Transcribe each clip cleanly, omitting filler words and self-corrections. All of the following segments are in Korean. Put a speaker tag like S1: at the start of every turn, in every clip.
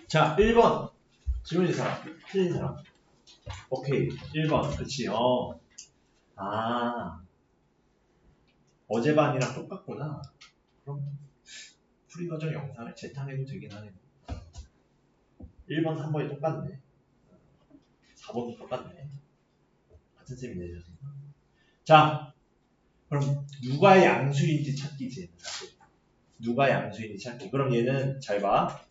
S1: 자, 1번. 질문인 사람. 틀린 사람. 오케이. 1번. 그치. 어제 반이랑 똑같구나. 그럼 풀이 과정 영상을 재탕해도 되긴 하네요. 1번, 3번이 똑같네. 4번도 똑같네. 같은 셈이 내셔서. 자, 그럼 누가 양수인지 찾기지. 사실. 누가 양수인지 찾기. 그럼 얘는 잘 봐.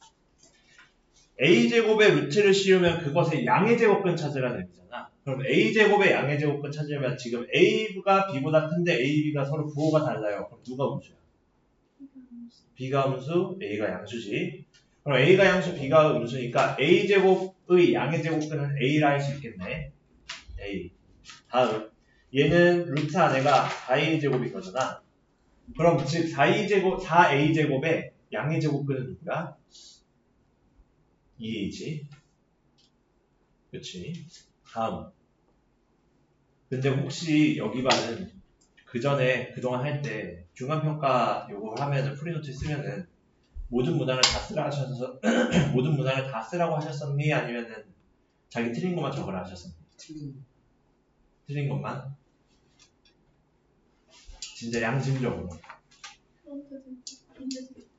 S1: a제곱의 루트를 씌우면 그것의 양의 제곱근 찾으라는 의미잖아. 그럼 a제곱의 양의 제곱근 찾으려면 지금 a가 b보다 큰데 a, b가 서로 부호가 달라요. 그럼 누가 음수야? b가 음수, a가 양수지. 그럼 a가 양수, b가 음수니까 a제곱의 양의 제곱근은 a라 할 수 있겠네. a. 다음. 얘는 루트 안에가 4a제곱인 거잖아. 그럼 즉 4a제곱의 양의 제곱근은 누구야? 2a지. 그치? 다음. 근데 혹시 여기 반은 그 전에 그동안 할 때 중간평가 요거 하면은 프리노트 쓰면은 모든 문항을 다 쓰라 하셔서 모든 문항을 다 쓰라고 하셨었니? 아니면은 자기 틀린 것만 적으라 하셨었니? 틀린 것만? 진짜 양심적으로.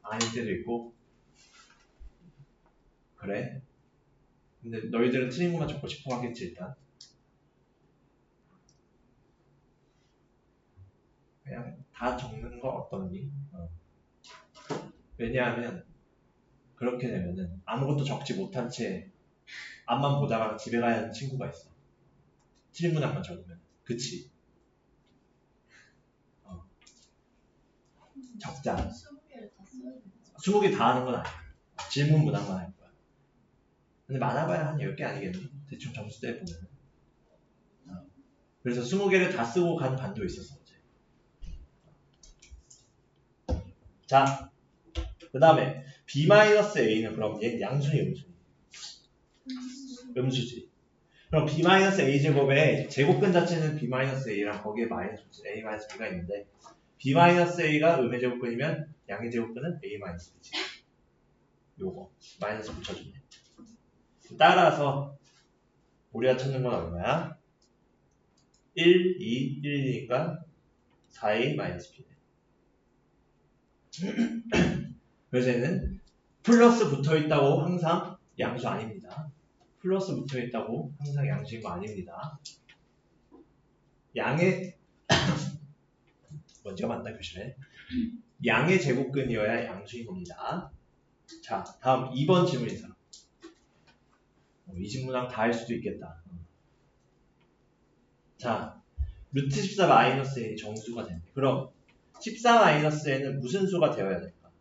S1: 아닐 때도 있고. 그래? 근데 너희들은 틀린 것만 적고 싶어 하겠지 일단. 그냥 다 적는 거 어떠니? 왜냐하면 그렇게 되면은 아무것도 적지 못한 채 앞만 보다가 집에 가야 하는 친구가 있어. 틀린 문항만 적으면. 그치? 적자. 20개 다 하는 건 아니야. 질문 문항만 할 거야. 근데 많아봐야 한 10개 아니겠니? 대충 점수대 보면. 그래서 20개를 다 쓰고 간 반도 있었어. 어제. 자, 그 다음에 b-a는 그럼 얘 양수니 음수니? 음수지. 그럼 b-a제곱의 제곱근 자체는 b-a랑 거기에 a-b가 있는데 b-a가 음의 제곱근이면 양의 제곱근은 a-b지. 요거 마이너스 붙여주네. 따라서 우리가 찾는 건 얼마야? 1, 2, 1이니까 4a 마이너스 b네. 그래서 얘는 플러스 붙어있다고 항상 양수 아닙니다. 플러스 붙어있다고 항상 양수인 거 아닙니다. 양의 먼저 만나 교실에 양의 제곱근이어야 양수인 겁니다. 자, 다음 2번 질문이다. 이 질문랑 다 할 수도 있겠다. 자, 루트 14 마이너스 n이 정수가 된대. 그럼 14 마이너스 n은 무슨 수가 되어야 될까?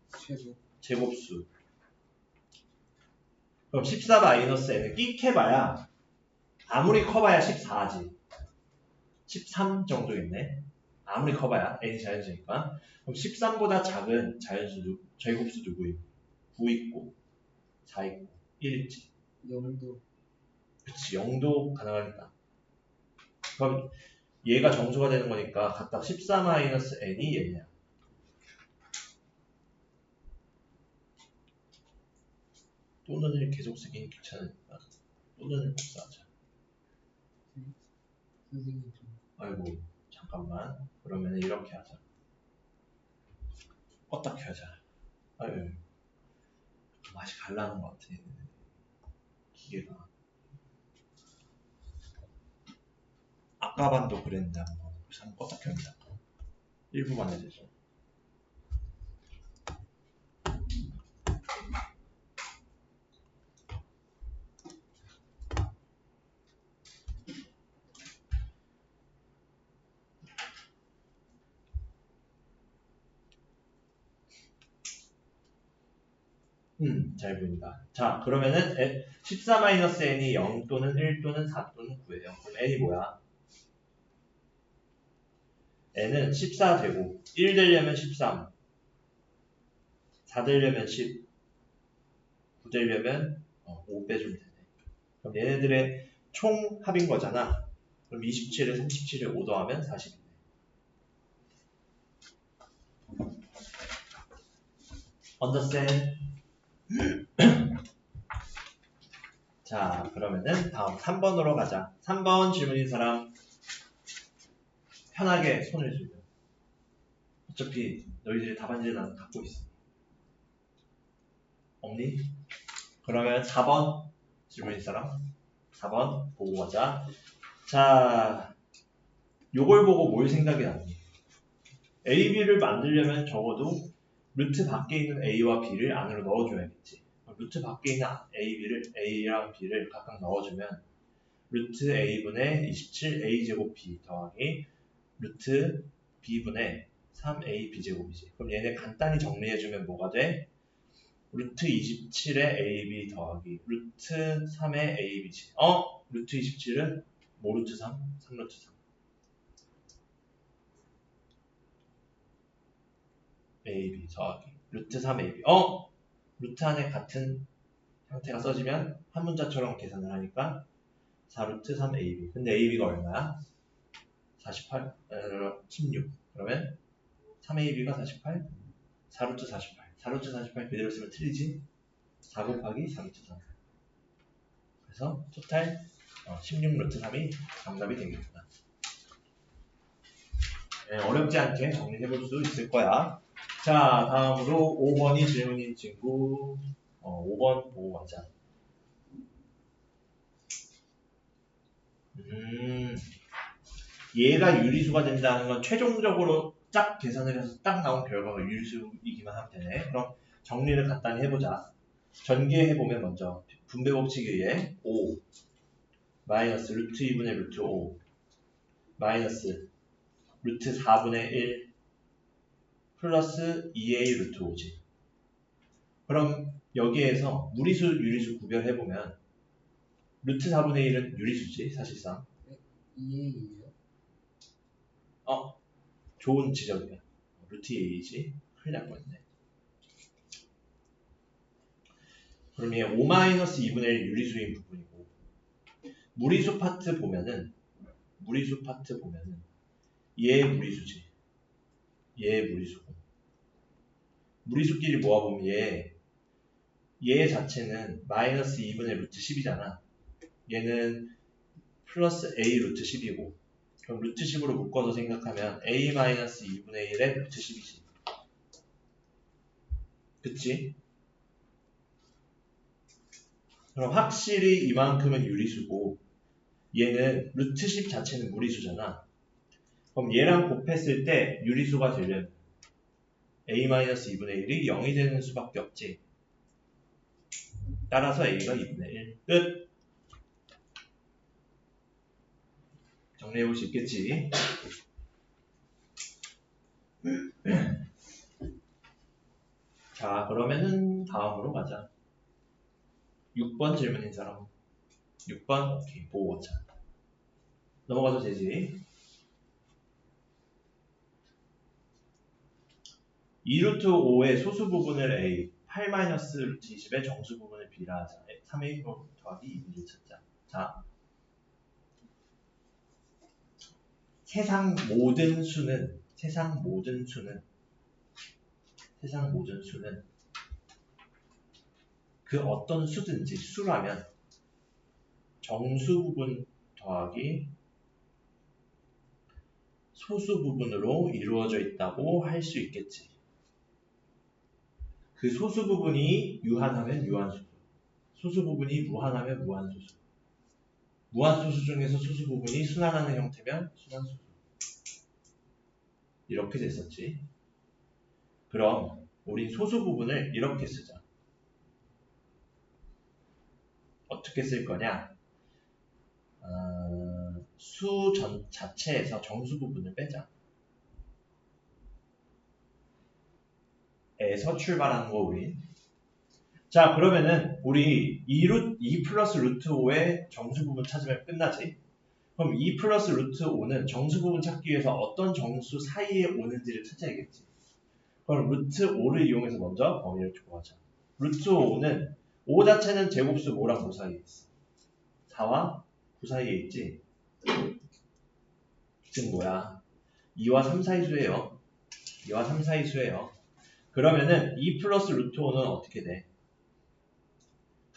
S1: 제곱수. 그럼 14 마이너스 n은 끽해봐야 아무리 커봐야 14지. 13 정도겠네. 아무리 커봐야 n이 자연수니까. 그럼 13보다 작은 자연수 제곱수 누구임? 9 있고 4 있고 1 있지.
S2: 0도.
S1: 그치, 0도 가능하겠다. 그럼 얘가 정수가 되는 거니까 각각 14-n이 얘냐. 또는을 계속 쓰기는 귀찮으니까 또는을 복사하자.
S2: 선생님
S1: 아이고 잠깐만. 그러면 이렇게 하자. 껐다 켜자. 아유 맛이 갈라는 것 같아. 기계가. 아까 반도 그랬는데 한번 껐다 켭니다. 일부만 해주죠. 잘 보인다. 자, 그러면은 14-n이 0 또는 1 또는 4 또는 9예요. 그럼 n이 뭐야? n은 14 되고 1 되려면 13, 4 되려면 10, 9 되려면 5 빼주면 되네. 그럼 얘네들의 총 합인 거잖아. 그럼 27에 37에 5 더하면 40이네. Understand? 자, 그러면은 다음 3번으로 가자. 3번 질문인 사람 편하게 손을 들면. 어차피 너희들이 답안지를 나는 갖고 있어. 없니? 그러면 4번 질문인 사람 4번 보고 가자. 자, 요걸 보고 뭘 생각이 났니? A, B를 만들려면 적어도 루트 밖에 있는 A와 B를 안으로 넣어줘야겠지. 루트 밖에 있는 A랑 B를 각각 넣어주면 루트 A분의 27 A제곱 B 더하기 루트 B분의 3A B제곱이지. 그럼 얘네 간단히 정리해주면 뭐가 돼? 루트 27에 AB 더하기 루트 3에 AB지. 루트 27은 뭐 루트 3? 3루트 3. AB 더하기 루트 3AB. 루트 안에 같은 형태가 써지면 한 문자처럼 계산을 하니까 4루트 3AB. 근데 AB가 얼마야? 48, 16. 그러면 3AB가 48, 4루트 48. 4루트 48 그대로 쓰면 틀리지? 4 곱하기 4루트 3. 그래서 토탈 16루트 3이 정답이 되겠구나. 네, 어렵지 않게 정리해볼 수 있을 거야. 자, 다음으로 5번이 질문인 친구. 5번 보고 가자. 얘가 유리수가 된다는 건 최종적으로 딱 계산을 해서 딱 나온 결과가 유리수이기만 하면 되네. 그럼 정리를 간단히 해보자. 전개해보면 먼저 분배 법칙에 의해 5 마이너스 루트 2분의 루트 5 마이너스 루트 4분의 1 플러스 2a 루트 5지. 그럼 여기에서 무리수, 유리수 구별해보면 루트 4분의 1은 유리수지 사실상.
S2: 2a예요?
S1: 좋은 지적이야. 루트 2a지. 큰일 날 뻔했네. 그럼 얘 5-2분의 1 유리수인 부분이고 무리수 파트 보면은 얘 무리수지. 얘 무리수고 무리수끼리 모아보면 얘 자체는 마이너스 2분의 루트 10이잖아. 얘는 플러스 a 루트 10이고 그럼 루트 10으로 묶어서 생각하면 a 마이너스 2분의 1의 루트 10이지. 그치? 그럼 확실히 이만큼은 유리수고 얘는 루트 10 자체는 무리수잖아. 그럼 얘랑 곱했을 때 유리수가 되려면 a-2분의 1이 0이 되는 수밖에 없지. 따라서 a가 2분의 1. 끝! 정리해볼 수 있겠지. 자, 그러면은 다음으로 가자. 6번 질문인 사람. 6번 오케이, 보고 가자. 넘어가도 되지. 2루트 5의 소수 부분을 A, 8-루트 20의 정수 부분을 B라 하자. 3A 더하기 2분의 찾자. 자, 세상 모든 수는 그 어떤 수든지 수라면 정수 부분 더하기 소수 부분으로 이루어져 있다고 할 수 있겠지. 그 소수 부분이 유한하면 유한소수, 소수 부분이 무한하면 무한소수, 무한소수 중에서 소수 부분이 순환하는 형태면 순환소수. 이렇게 됐었지. 그럼 우린 소수 부분을 이렇게 쓰자. 어떻게 쓸 거냐? 수 자체에서 정수 부분을 빼자. 에서 출발하는 거 우린. 자, 그러면은 우리 2 플러스 루트 5의 정수 부분 찾으면 끝나지. 그럼 2 플러스 루트 5는 정수 부분 찾기 위해서 어떤 정수 사이에 오는지를 찾아야겠지. 그럼 루트 5를 이용해서 먼저 범위를 두고 하자. 루트 5는 5 자체는 제곱수 뭐랑 뭐 사이에 있어? 4와 9 사이에 있지. 즉 뭐야? 2와 3 사이 수예요. 2와 3 사이 수예요. 그러면은 2 플러스 루트 5는 어떻게 돼?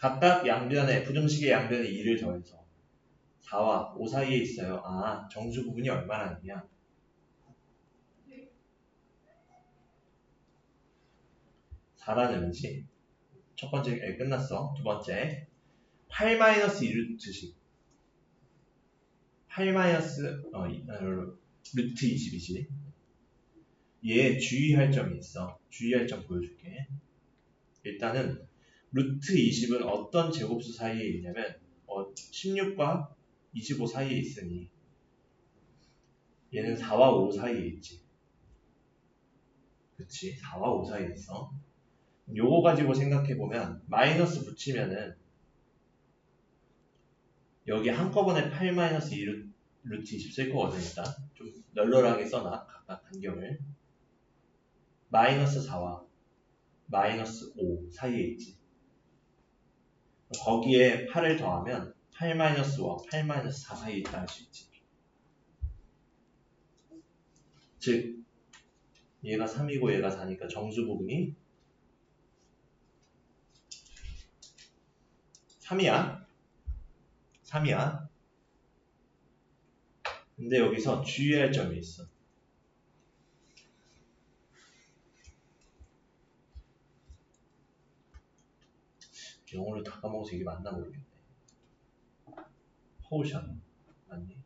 S1: 각각 양변에 부등식의 양변에 2를 더해서 4와 5 사이에 있어요. 아, 정수 부분이 얼마나 있냐? 4라는 의미지. 첫 번째 끝났어. 두 번째 8-2루트식 8 루트 20이지. 얘 주의할 점이 있어. 주의할 점 보여줄게. 일단은 루트 20은 어떤 제곱수 사이에 있냐면 16과 25 사이에 있으니 얘는 4와 5 사이에 있지. 그치? 4와 5 사이에 있어. 요거 가지고 생각해보면 마이너스 붙이면은 여기 한꺼번에 8-2 루트 20 쓸 거거든. 일단 좀 널널하게 써놔. 각각 간격을. 마이너스 4와 마이너스 5 사이에 있지. 거기에 8을 더하면 8-5와 8-4 사이에 있다 할 수 있지. 즉 얘가 3이고 얘가 4니까 정수 부분이 3이야. 3이야. 근데 여기서 주의할 점이 있어. 영어를 다 까먹어서 이게 맞나 모르겠네. 포션 맞니?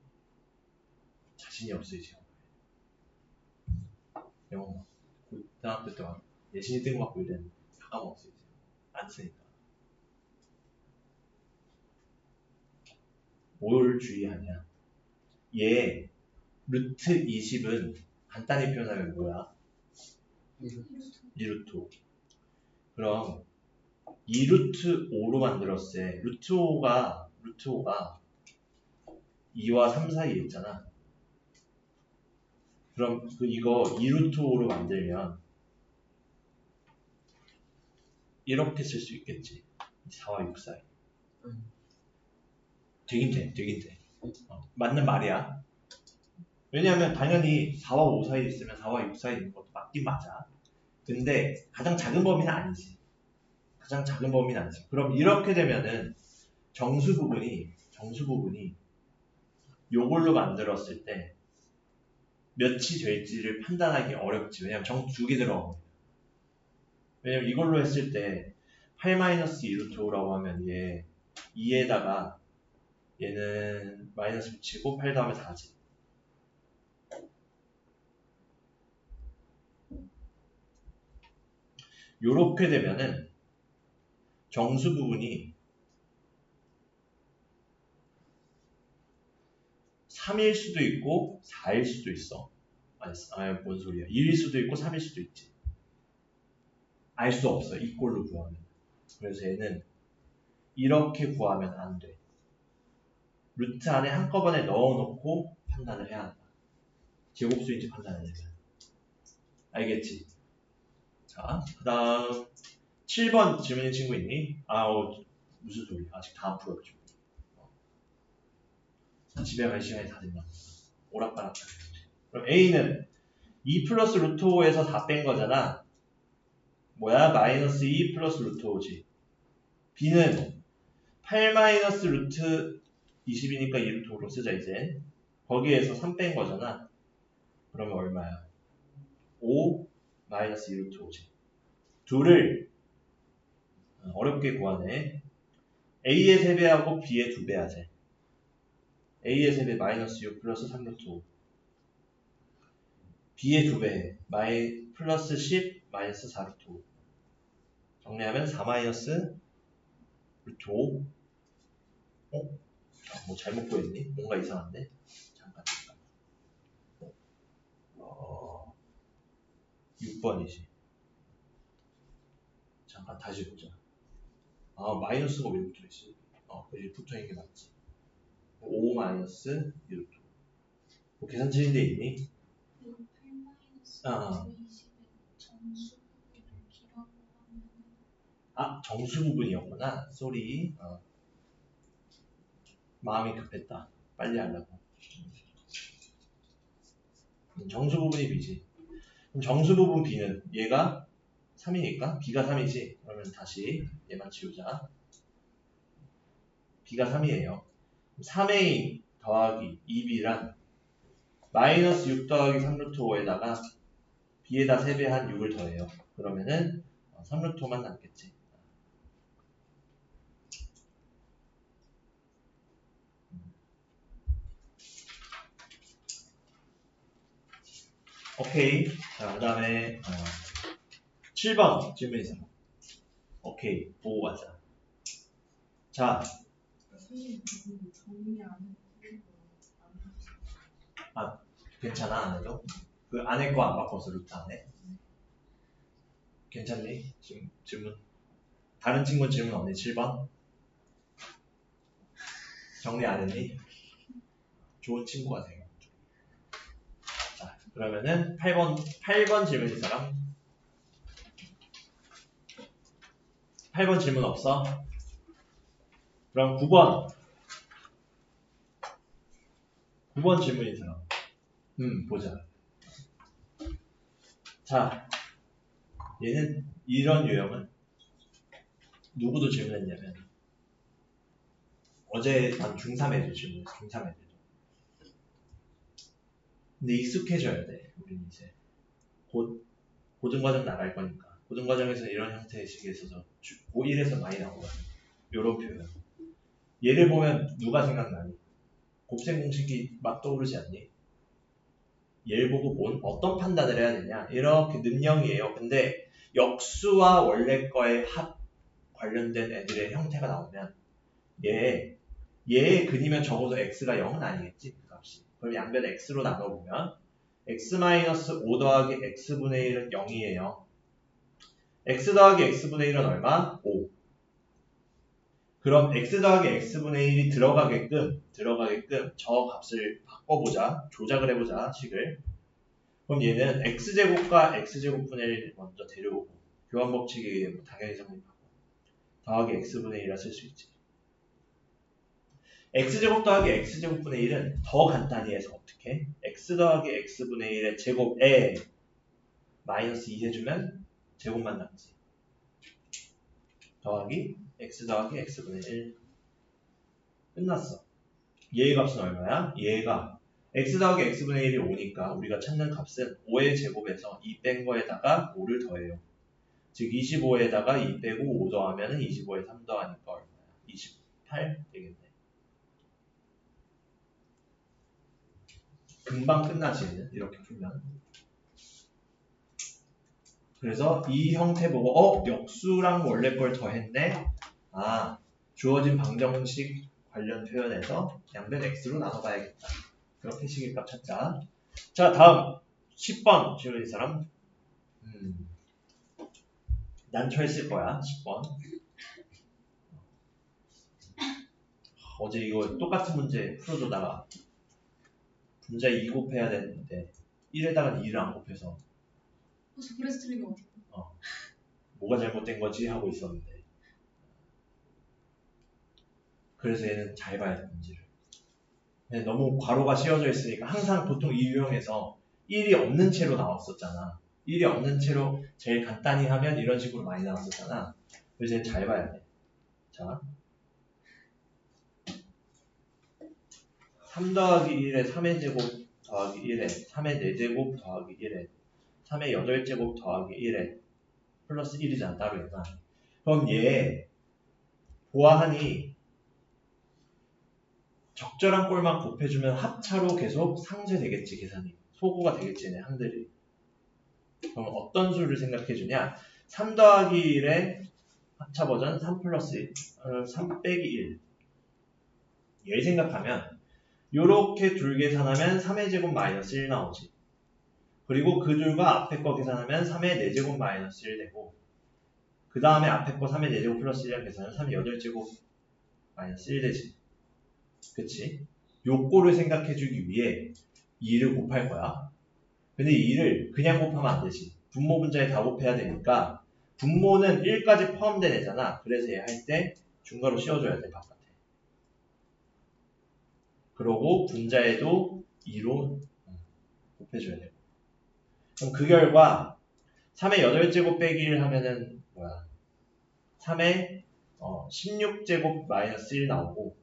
S1: 자신이 없어 이제. 영어 고등학교 때 예시 1등 받고 이랬는데 다 까먹었어 이제. 안 쓰니까. 뭘 주의하냐? 얘 루트 20은 간단히 표현하면 뭐야? 2루트 5. 그럼 2루트 5로 만들었을 때 루트 5가 2와 3 사이에 있잖아. 그럼 이거 2루트 5로 만들면 이렇게 쓸 수 있겠지. 4와 6 사이. 되긴 돼. 맞는 말이야. 왜냐하면 당연히 4와 5 사이에 있으면 4와 6 사이에 있는 것도 맞긴 맞아. 근데 가장 작은 범위는 아니지. 그럼 이렇게 되면은 정수 부분이 요걸로 만들었을 때 몇이 될지를 판단하기 어렵지. 왜냐면 정수 두 개 들어가거든. 왜냐면 이걸로 했을 때 8-2루트 5라고 하면 얘 2에다가 얘는 마이너스 붙이고 8 다음에 4지. 요렇게 되면은 정수 부분이 3일 수도 있고 4일 수도 있어. 아니 뭔 소리야. 2일 수도 있고 3일 수도 있지. 알 수 없어. 이 꼴로 구하면. 그래서 얘는 이렇게 구하면 안 돼. 루트 안에 한꺼번에 넣어놓고 판단을 해야 한다. 제곱수인지 판단을 해야 돼. 알겠지? 자, 그 다음 7번 질문인 친구 있니? 무슨 소리? 아직 다 안 풀었죠. 집에 갈 시간이 다 됐나? 오락가락. 그럼 A는 2 플러스 루트 5에서 다 뺀 거잖아. 뭐야? 마이너스 2 플러스 루트 5지. B는 8 마이너스 루트 20이니까 2 루트 5로 쓰자 이제. 거기에서 3 뺀 거잖아. 그러면 얼마야? 5 마이너스 2 루트 5지. 둘을 어렵게 구하네. A의 3배하고 B의 2배 하재. A의 3배 마이너스 6 플러스 3 루트 5. B의 2배 플러스 10 마이너스 4 루트 5. 정리하면 4 마이너스 루트 5. 뭐 잘못 구했니? 뭔가 이상한데? 잠깐. 6번이지. 잠깐 다시 보자. 마이너스가 왜 붙어있지? 그지 붙어있는 게 맞지. 5 마이너스 2루트. 뭐 계산책인데 있니? 8 정수 부분이었구나. 쏘리. 마음이 급했다. 빨리 하려고. 정수 부분이 B지. 그럼 정수 부분 B는 얘가 3이니까 B가 3이지. 그러면 다시 얘만 지우자. b가 3이에요. 3a 더하기 2b란 마이너스 6 더하기 3루트 5에다가 b에다 3배한 6을 더해요. 그러면은 3루트 5만 남겠지. 오케이. 자, 그 다음에 7번 질문이죠. 오케이. 보고 가자. 자,
S3: 선생님 그거 정리 안 해도
S1: 괜찮아, 안 해도? 그 안에 거 안 바꿔서 루트 안 해? 괜찮니? 지금 질문. 다른 친구 질문 없니? 7번? 정리 안 했니? 좋은 친구가 돼요. 자, 그러면은 8번 질문인 사람? 8번 질문 없어? 그럼 9번 질문인 사람. 보자. 자, 얘는 이런 유형은 누구도 질문했냐면 어제 난 중3 애들 질문했어. 중3 애들도. 근데 익숙해져야 돼. 우리는 이제 곧 고등과정 나갈 거니까. 고등과정에서 이런 형태의 식이 있어서 고1에서 많이 나오거든. 요런 표현. 얘를 보면 누가 생각나니? 곱셈 공식이 막 떠오르지 않니? 얘를 보고 어떤 판단을 해야 되냐? 이렇게 능형이에요. 근데 역수와 원래 거의 합 관련된 애들의 형태가 나오면 얘의 근이면 적어도 x가 0은 아니겠지? 그 값이. 그럼 양변 x로 나눠보면 x-5 더하기 x분의 1은 0이에요. x 더하기 x분의 1은 얼마? 5. 그럼 x 더하기 x분의 1이 들어가게끔 저 값을 바꿔보자. 조작을 해보자. 식을. 그럼 얘는 x제곱과 x제곱분의 1 먼저 데려오고 교환법칙에 의해 당연히 성립하고 더하기 x분의 1이라 쓸 수 있지. x제곱 더하기 x제곱분의 1은 더 간단히 해서 어떻게? x 더하기 x분의 1의 제곱에 마이너스 2 해주면 제곱만 남지. 더하기 x 더하기 x분의 1 끝났어. 얘의 값은 얼마야? 얘가 x 더하기 x분의 1이 5니까 우리가 찾는 값은 5의 제곱에서 2 뺀 거에다가 5를 더해요. 즉 25에다가 2 빼고 5 더하면 25에 3 더하니까 얼마야? 28 되겠네. 금방 끝나지. 이렇게 풀면. 그래서 이 형태 보고 역수랑 원래 걸 더했네. 주어진 방정식 관련 표현에서 양변 x로 나눠봐야겠다. 그렇게 식일값 찾자. 자, 다음 10번 질문인 사람. 난처했을 거야. 10번. 어제 이거 똑같은 문제 풀어주다가 분자 2 곱해야 되는데 1에다가 2를 안 곱해서
S3: 그래서 틀린 거 같아요.
S1: 뭐가 잘못된 거지 하고 있었는데 그래서 얘는 잘 봐야 돼 문제를. 근데 너무 괄호가 씌워져 있으니까 항상 보통 이 유형에서 1이 없는 채로 나왔었잖아. 1이 없는 채로 제일 간단히 하면 이런 식으로 많이 나왔었잖아. 그래서 얘는 잘 봐야 돼. 자, 3 더하기 1에 3의 제곱 더하기 1에 3의 4제곱 더하기 1에 3의 8제곱 더하기 1에 플러스 1이잖아. 따로 얘가. 그럼 얘 보아하니 적절한 꼴만 곱해주면 합차로 계속 상쇄되겠지. 계산이. 소구가 되겠지. 얘네 항들이. 그럼 어떤 수를 생각해주냐? 3 더하기 1의 합차 버전 3 플러스 1, 3 빼기 1. 얘를 생각하면 요렇게 둘 계산하면 3의 제곱 마이너스 1 나오지. 그리고 그 둘과 앞에 거 계산하면 3의 4제곱 마이너스 1 되고 그 다음에 앞에 거 3의 4제곱 플러스 1이랑 계산하면 3의 8제곱 마이너스 1 되지. 그치? 요거를 생각해주기 위해 2를 곱할 거야. 근데 2를 그냥 곱하면 안 되지. 분모 분자에 다 곱해야 되니까 분모는 1까지 포함된 애잖아. 그래서 얘 할 때 중괄호 씌워줘야 돼. 바깥에. 그러고 분자에도 2로 곱해줘야 되고. 그럼 그 결과 3의 8제곱 빼기 1 하면은 뭐야? 3의 16제곱 마이너스 1 나오고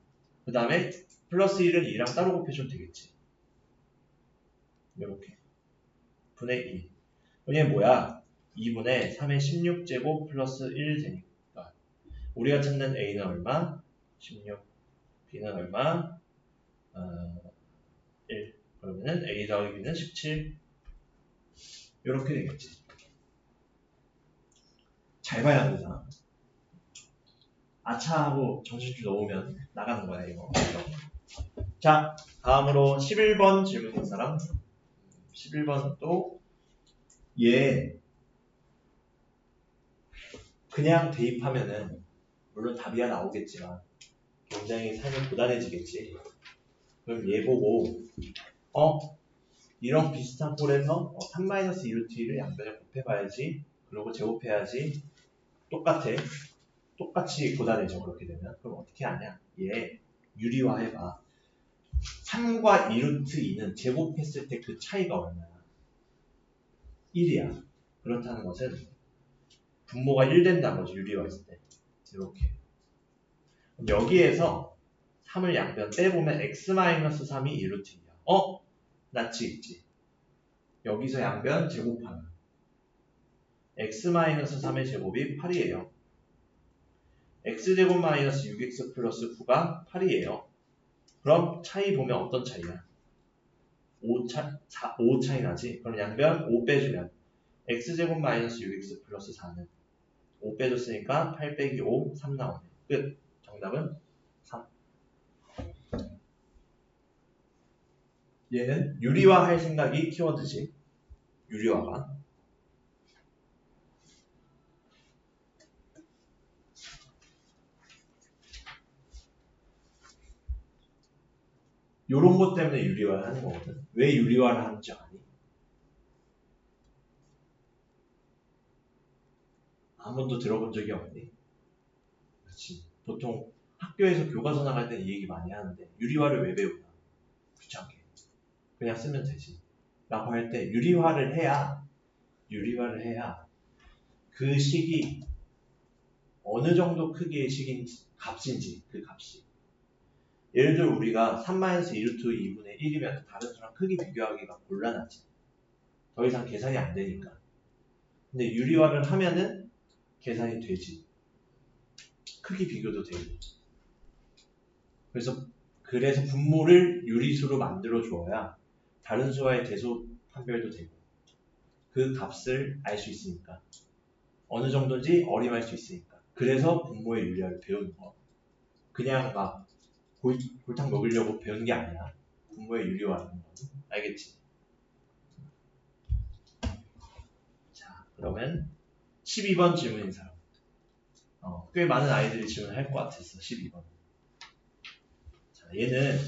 S1: 그 다음에 플러스 1은 2랑 따로 곱해주면 되겠지. 이렇게 분의 2. 이게 뭐야? 2분의 3의 16제곱 플러스 1 되니까 우리가 찾는 A는 얼마? 16. B는 얼마? 1. 그러면은 A 더하기 B는 17. 이렇게 되겠지. 잘 봐야 된다. 아차 하고 정신줄 놓으면 나가는 거야 이거. 자, 다음으로 11번 질문인 사람. 11번도 얘 그냥 대입하면은 물론 답이야 나오겠지만 굉장히 삶이 고단해지겠지. 그럼 얘 보고 이런 비슷한 꼴에서 3-2루트를 양변에 곱해봐야지. 그리고 제곱해야지. 똑같이 고단해져 그렇게 되면. 그럼 어떻게 하냐? 얘 유리화해봐. 3과 2루트 2는 제곱했을 때 그 차이가 얼마야? 1이야. 그렇다는 것은 분모가 1 된다는 거지. 유리화했을 때. 이렇게. 여기에서 3을 양변 빼보면 x-3이 2루트이야. 낯이 있지. 여기서 양변 제곱하면 x-3의 제곱이 8이에요. x제곱 마이너스 6x 플러스 9가 8이에요. 그럼 차이 보면 어떤 차이야? 5 차이 나지? 그럼 양변 5 빼주면 x제곱 마이너스 6x 플러스 4는 5 빼줬으니까 8 빼기 5, 3 나오네. 끝. 정답은 3. 얘는 유리화 할 생각이 키워드지. 유리화가. 요런 것 때문에 유리화를 하는 거거든. 왜 유리화를 하는지 아니? 한 번도 들어본 적이 없니? 그렇지. 보통 학교에서 교과서 나갈 때 이 얘기 많이 하는데 유리화를 왜 배우나? 귀찮게. 그냥 쓰면 되지. 라고 할 때 유리화를 해야 그 식이 어느 정도 크기의 식인지, 값인지 그 값이. 예를 들어 우리가 3-2루트 2분의 1이면 다른 수랑 크기 비교하기가 곤란하지. 더 이상 계산이 안 되니까. 근데 유리화를 하면은 계산이 되지. 크기 비교도 되고. 그래서 분모를 유리수로 만들어 주어야 다른 수와의 대소 판별도 되고 그 값을 알 수 있으니까 어느 정도인지 어림할 수 있으니까 그래서 분모의 유리화를 배우는 거. 그냥 막 골탕 먹으려고 배운 게 아니야. 분모의 유리화라는 거. 알겠지? 자, 그러면 12번 질문인 사람. 꽤 많은 아이들이 질문할 것 같았어. 12번. 자, 얘는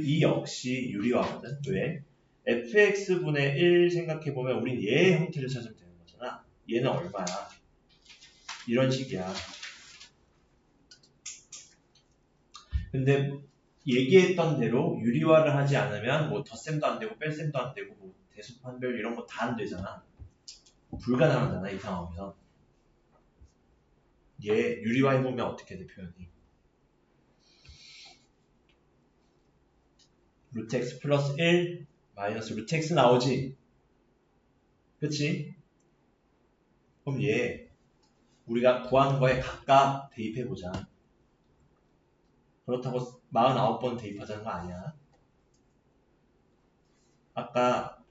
S1: 이 역시 유리화거든. 왜? fx분의 1 생각해보면 우린 얘의 형태를 찾으면 되는 거잖아. 얘는 얼마야? 이런 식이야. 근데 얘기했던 대로 유리화를 하지 않으면 뭐 덧셈도 안 되고 뺄셈도 안 되고 뭐 대수판별 이런 거 다 안 되잖아. 불가능하잖아 이 상황에서. 얘 유리화해보면 어떻게 돼 표현이? 루트 x 플러스 1 마이너스 루트 x 나오지? 그치? 그럼 얘 우리가 구하는 거에 각각 대입해보자. 그렇다고 49번 대입하자는 거 아니야. 아까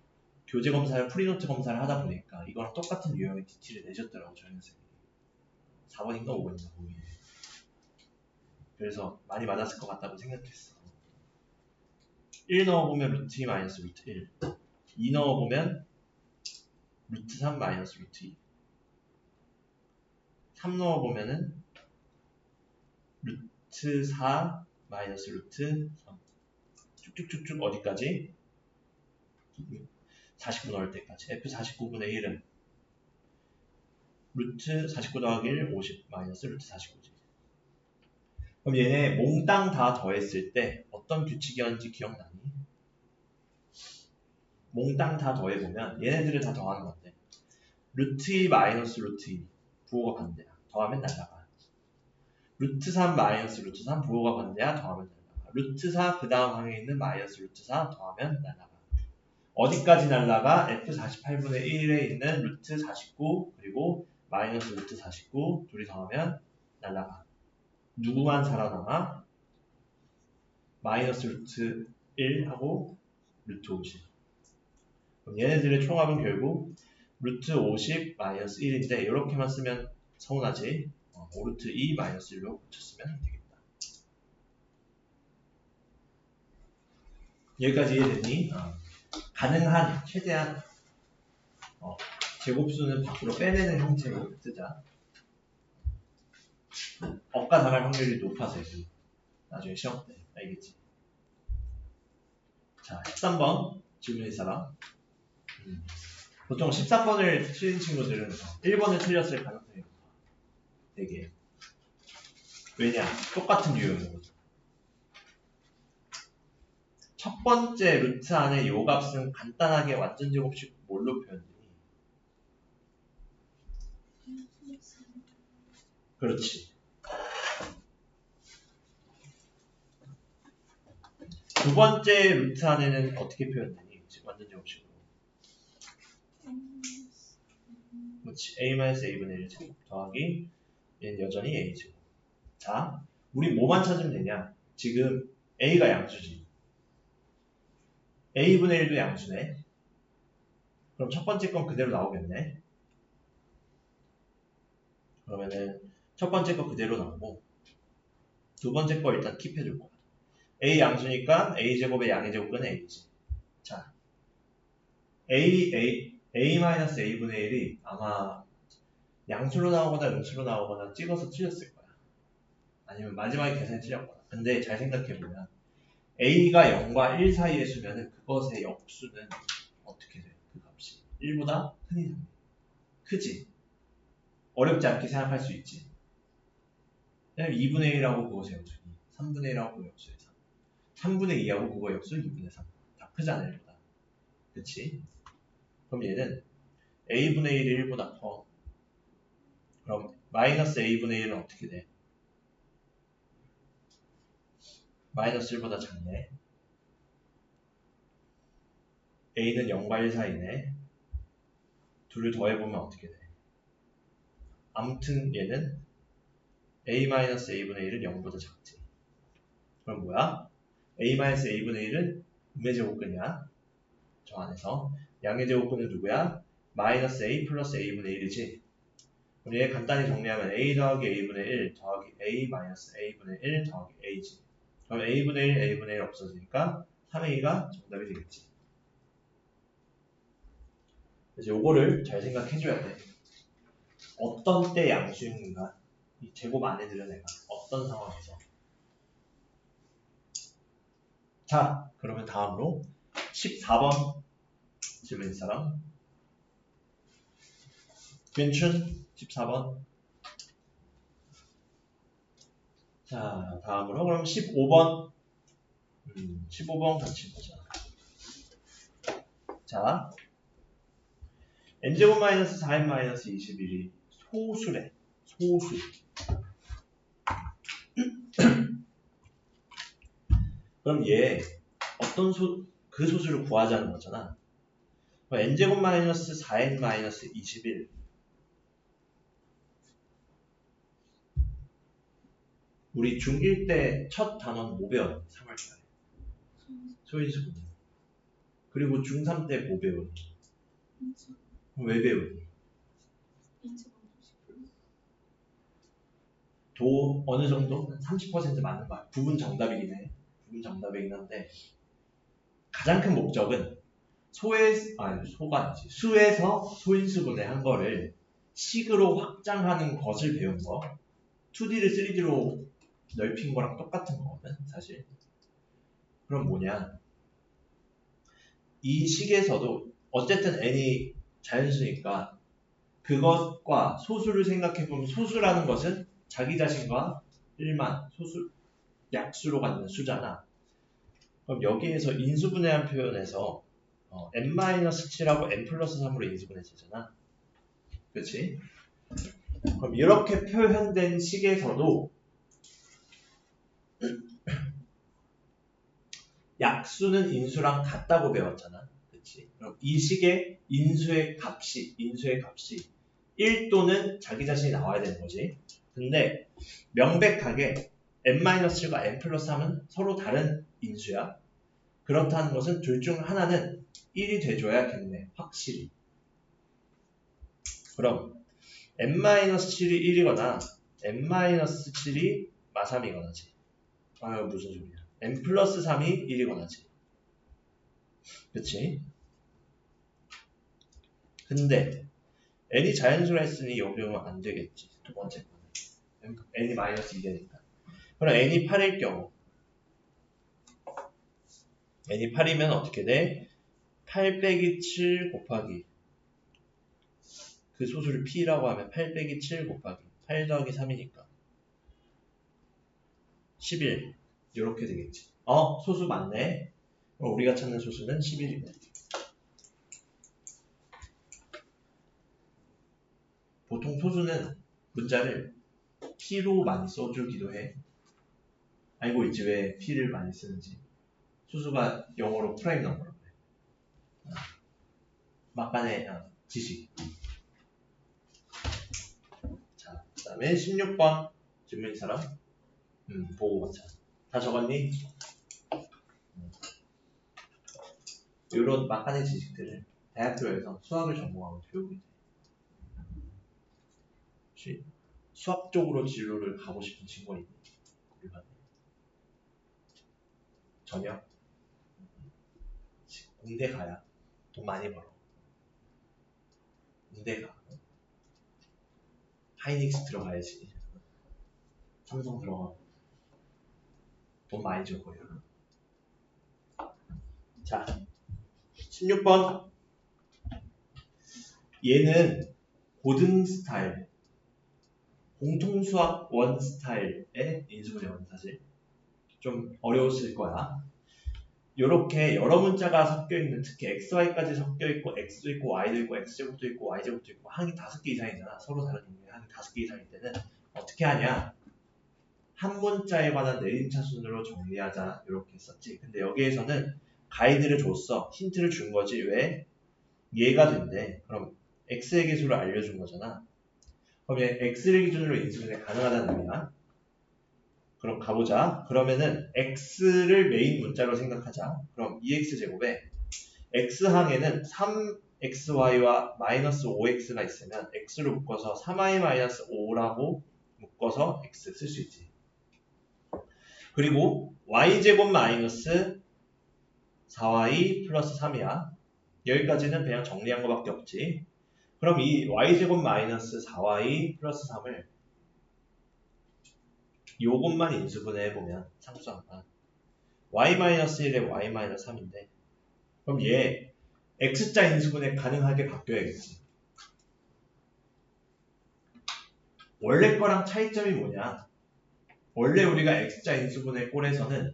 S1: 교재 검사를 프리노트 검사를 하다 보니까 이거랑 똑같은 유형의 DT를 내줬더라고 저 녀석이. 4번인가 5번인가 보이네. 그래서 많이 맞았을 것 같다고 생각했어. 1 넣어보면 루트 2 마이너스 루트 1 2 넣어보면 루트 3 마이너스 루트 2 3 넣어보면은 루트 4 마이너스 루트 3 쭉쭉쭉쭉 어디까지? 49 넣을 때까지. F49분의 1은 루트 49 더하기 1 50 마이너스 루트 49지. 그럼 얘네 몽땅 다 더했을 때 어떤 규칙이었는지 기억나니? 몽땅 다 더해보면 얘네들을 다 더하는 건데 루트 2 마이너스 루트 2 부호가 반대야. 더하면 날라가. 루트 3 마이너스 루트 3 부호가 반대야 더하면 날라가. 루트 4 그 다음 항에 있는 마이너스 루트 4 더하면 날라가. 어디까지 날라가? F48분의 1에 있는 루트 49 그리고 마이너스 루트 49 둘이 더하면 날라가. 누구만 살아남아? 마이너스 루트 1하고 루트 50. 그럼 얘네들의 총합은 결국 루트 50 마이너스 1인데 이렇게만 쓰면 서운하지. 5루트 2 마이너스 1로 고쳤으면 되겠다. 여기까지 이해됐니? 가능한 최대한 제곱수는 밖으로 빼내는 형태로 쓰자. 억가 당할 확률이 높아서 나중에 시험 때 알겠지? 자, 13번 질문의 사람. 보통 13번을 틀린 친구들은 1번을 틀렸을 가능성이 높아. 되게. 왜냐? 똑같은 유형인 거죠. 첫 번째 루트 안에 요 값은 간단하게 완전 제곱식 뭘로 표현되니? 그렇지. 두 번째 루트 안에는 어떻게 표현되니? 완전 제곱식으로. 그렇지. a-a분의 1 제곱 더하기 얘는 여전히 a 제곱. 자, 우리 뭐만 찾으면 되냐? 지금 a가 양수지. a분의 1도 양수네. 그럼 첫 번째 건 그대로 나오겠네. 그러면은 첫 번째 거 그대로 나오고 두 번째 거 일단 킵해줄 거야. a 양수니까 a 제곱의 양의 제곱은 a지. 자, a-a분의 1이 아마 양수로 나오거나 음수로 나오거나 찍어서 틀렸을 거야. 아니면 마지막에 계산이 틀렸거나. 근데 잘 생각해보면 a가 0과 1 사이의 수면은 그것의 역수는 어떻게 돼? 그 값이 1보다 큰 이상. 크지? 어렵지 않게 생각할 수 있지. 왜냐면 2분의 1하고 그것의 역수 2, 3분의 1하고 그거 역수의 3, 3분의 2하고 그거 역수 2분의 3. 다 크잖아 1보다. 그치? 그럼 얘는 a분의 1이 1보다 커. 그럼 마이너스 a분의 1은 어떻게 돼? 마이너스 1보다 작네. a는 0과 1 사이네. 둘을 더해보면 어떻게 돼? 아무튼 얘는 a-a분의 1은 0보다 작지. 그럼 뭐야? a-a분의 1은 음의 제곱근이야. 저 안에서. 양의 제곱근은 누구야? 마이너스 a 플러스 a분의 1이지. 그럼 얘 간단히 정리하면 a 더하기 a분의 1 더하기 a 마이너스 a분의 1 더하기 a지. 그럼 a분의 1, a분의 1 없어지니까 3a가 정답이 되겠지. 그래서 요거를 잘 생각해줘야 돼. 어떤 때 양수인가? 이 제곱 안에 들은 애가 어떤 상황에서. 자, 그러면 다음으로 14번 질문인 사람. 괜춘 14번. 자, 다음으로 그럼 15번. 15번 같이 보자. 자, n제곱 마이너스 4n 마이너스 21이 소수래. 소수. 그럼 얘 어떤 그 소수를 구하자는 거잖아. 그럼 n제곱 마이너스 4n 마이너스 21 우리 중1 때 첫 단원 뭐 배웠니? 3월달에 소인수 분해. 그리고 중3 때 뭐 배웠니? 그럼 왜 배웠니? 도 어느 정도? 30% 맞는 거야. 부분 정답이긴 해. 부분 정답이긴 한데 가장 큰 목적은 수에서 소인수분해 한 거를 식으로 확장하는 것을 배운 거. 2D를 3D로 넓힌 거랑 똑같은 거거든 사실. 그럼 뭐냐, 이 식에서도 어쨌든 n이 자연수니까 그것과 소수를 생각해보면 소수라는 것은 자기 자신과 1만 소수 약수로 갖는 수잖아. 그럼 여기에서 인수분해한 표현에서 n-7하고 n 플러스 3으로 인수분해되잖아. 그치? 그럼 이렇게 표현된 식에서도 약수는 인수랑 같다고 배웠잖아. 그치? 그럼 이 식의 인수의 값이 1 또는 자기 자신이 나와야 되는 거지. 근데 명백하게 n-7과 n 플러스 3은 서로 다른 인수야. 그렇다는 것은 둘 중 하나는 1이 돼줘야겠네. 확실히. 그럼 n-7이 1이거나 n-7이 마3이거나지. 아유 무슨 소리야. n 플러스 3이 1이거나지. 그치? 근데 n이 자연수라 했으니 여기는 안 되겠지. 두 번째 거는. n이 마이너스 2되니까. 그럼 n이 8일 경우 n이 8이면 어떻게 돼? 8 빼기 7 곱하기 그 소수를 p라고 하면 8 빼기 7 곱하기 8 더하기 3이니까 11 이렇게 되겠지. 소수 맞네. 우리가 찾는 소수는 11이네. 보통 소수는 문자를 p로 많이 써주기도 해. 알고 있지 왜 p를 많이 쓰는지. 소수가 영어로 프라임 넘버라고 해. 막간의 지식. 자, 그 다음에 16번 질문인 사람. 보고 가자. 다 적었니? 이런 막간의 지식들을 대학교에서 수학을 전공하고 배우게 돼. 혹시 수학 쪽으로 진로를 가고 싶은 친구가 있니? 일반에. 전혀? 공대 가야 돈 많이 벌어. 공대 가. 하이닉스 들어가야지. 삼성 들어가. 돈 많이 줄 거예요. 자, 16번. 얘는 고등 스타일, 공통수학 원 스타일의 인수분해원 사실. 좀 어려웠을 거야. 요렇게 여러 문자가 섞여있는, 특히 XY까지 섞여있고, X도 있고, Y도 있고, X제곱도 있고, Y제곱도 있고, 항이 5개 이상이잖아. 서로 다른 인물이 항이 5개 이상일 때는 어떻게 하냐? 한 문자에 관한 내림차 순으로 정리하자. 이렇게 했었지. 근데 여기에서는 가이드를 줬어. 힌트를 준 거지. 왜? 얘가 된대. 그럼 x의 개수를 알려준 거잖아. 그럼 얘 x를 기준으로 인수분해 가능하다는 의미야. 그럼 가보자. 그러면은 x를 메인 문자로 생각하자. 그럼 2x제곱에 x항에는 3xy와 마이너스 5x가 있으면 x로 묶어서 3y 마이너스 5라고 묶어서 x 쓸 수 있지. 그리고 y제곱 마이너스 4y 플러스 3이야. 여기까지는 그냥 정리한 거밖에 없지. 그럼 이 y제곱 마이너스 4y 플러스 3을 요것만 인수분해 해보면 상수항만 y 마이너스 1에 y 마이너스 3인데 그럼 얘 x자 인수분해 가능하게 바뀌어야겠지. 원래 거랑 차이점이 뭐냐? 원래 우리가 x자 인수분해 꼴에서는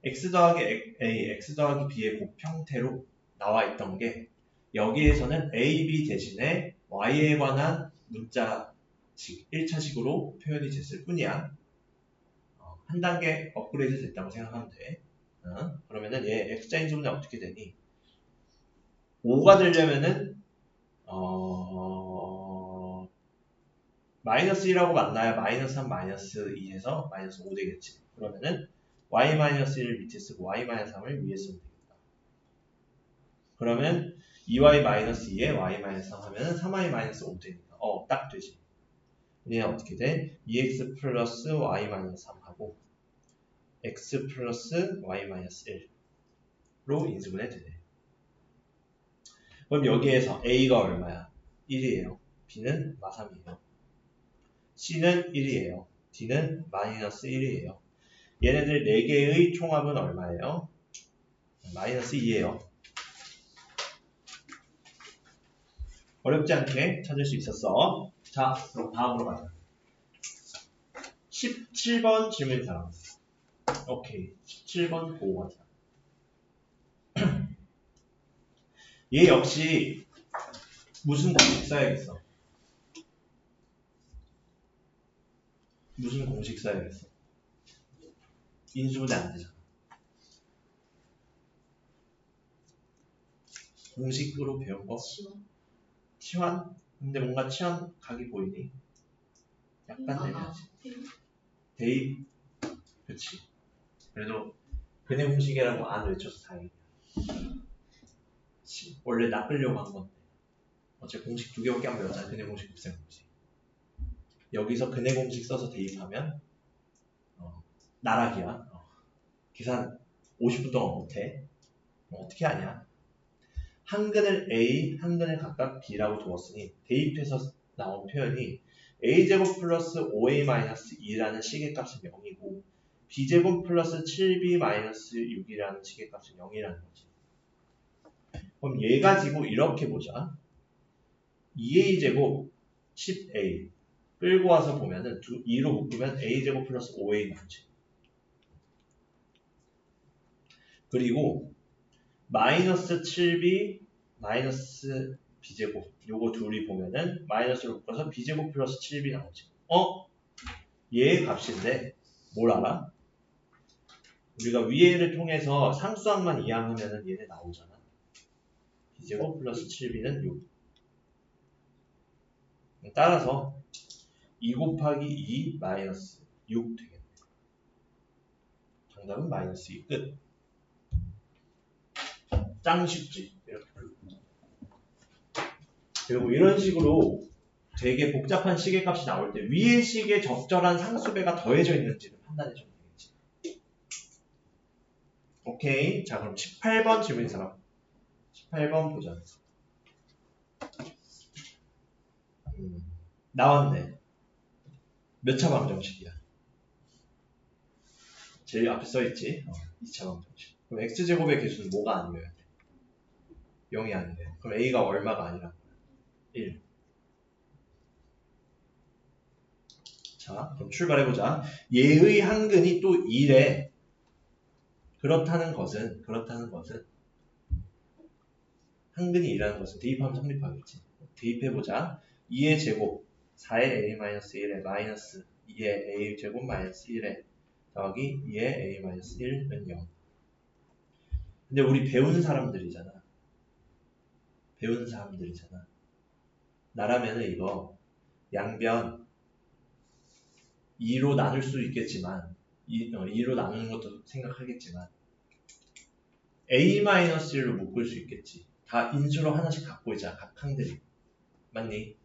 S1: x 더하기 a, x 더하기 b의 곱 형태로 나와 있던 게 여기에서는 a, b 대신에 y에 관한 문자식 1차식으로 표현이 됐을 뿐이야. 한 단계 업그레이드 됐다고 생각하면 돼. 그러면은 얘 x자 인수분해 어떻게 되니? 5가 되려면은 마이너스 1하고 만나야 마이너스 3, 마이너스 2에서 마이너스 5 되겠지. 그러면은 y-1을 밑에 쓰고 y-3을 위에 쓰면 되겠다. 그러면 2y-2에 y-3 하면은 3y-5 되니까 딱 되지. 얘는 어떻게 돼? 2x 플러스 y-3 하고 x 플러스 y-1로 인수분해 되네. 그럼 여기에서 a가 얼마야? 1이에요. b는 마3이에요. c는 1이에요. d는 마이너스 1이에요. 얘네들 4개의 총합은 얼마예요? 마이너스 2예요. 어렵지 않게 찾을 수 있었어. 자, 그럼 다음으로 가자. 17번 질문 사람. 오케이. 17번 보고 가자. 얘 역시 무슨 공식 써야겠어? 무슨 공식 써야겠어? 인수분해 안 되잖아. 공식으로 배운 거?
S3: 지원.
S1: 치환? 근데 뭔가 치환 각이 보이니? 약간 내려야지. 대입. 그치. 그래도 근해 공식이라고 안 외쳐서 다행이야. 원래 낚으려고 한 건데. 어차피 공식 2개밖에 안 배웠잖아. 근해 공식, 곱셈 공식. 여기서 근해 공식 써서 대입하면 나락이야. 계산 50분 동안 못해. 어떻게 하냐? 한근을 A, 한근을 각각 B라고 두었으니 대입해서 나온 표현이 A제곱 플러스 5A-2라는 시계값은 0이고 B제곱 플러스 7B-6이라는 시계값은 0이라는 거지. 그럼 얘 가지고 이렇게 보자. 2A제곱 10A 끌고 와서 보면은 2로 묶으면 A제곱 플러스 5A 나오지. 그리고 마이너스 7B 마이너스 B제곱 요거 둘이 보면은 마이너스로 묶어서 B제곱 플러스 7B 나오지. 얘의 값인데 뭘 알아? 우리가 위에를 통해서 상수항만 이항하면은 얘네 나오잖아. B제곱 플러스 7B는 6. 따라서 2 곱하기 2 마이너스 6 되겠네. 정답은 마이너스 2 끝. 짱 쉽지. 이렇게. 그리고 이런 식으로 되게 복잡한 시계값이 나올 때 위의 식에 적절한 상수배가 더해져 있는지를 판단해 주면 되겠지. 오케이. 자, 그럼 18번 질문인 사람. 18번 보자. 나왔네. 몇 차 방정식이야? 제일 앞에 써있지? 2차 방정식. 그럼 x제곱의 개수는 뭐가 아니어야 돼? 0이 아니래. 그럼 a가 얼마가 아니란 거야? 1. 자, 그럼 출발해보자. 얘의 한근이 또 1에 그렇다는 것은 한근이 2라는 것은 대입하면 성립하겠지. 대입해보자. 2의 제곱 4의 a-1에 마이너스 2의 a 제곱 마이너스 1에 더하기 2의 a-1은 0. 근데 우리 배우는 사람들이잖아. 나라면은 이거 양변 2로 나눌 수 있겠지만 2로 나누는 것도 생각하겠지만 a-1로 묶을 수 있겠지. 다 인수로 하나씩 갖고 있잖아. 각 항들이. 맞니?